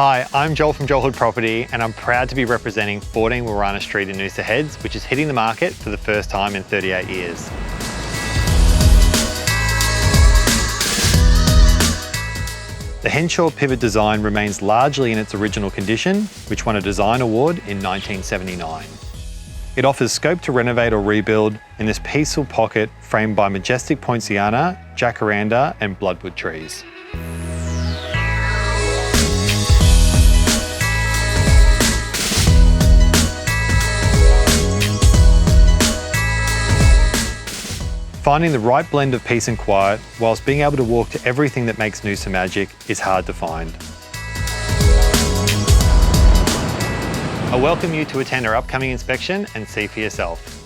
Hi, I'm Joel from Joel Hood Property, and I'm proud to be representing 14 Warana Street in Noosa Heads, which is hitting the market for the first time in 38 years. The Henshaw pivot design remains largely in its original condition, which won a design award in 1979. It offers scope to renovate or rebuild in this peaceful pocket framed by majestic poinciana, jacaranda and bloodwood trees. Finding the right blend of peace and quiet, whilst being able to walk to everything that makes Noosa magic, is hard to find. I welcome you to attend our upcoming inspection and see for yourself.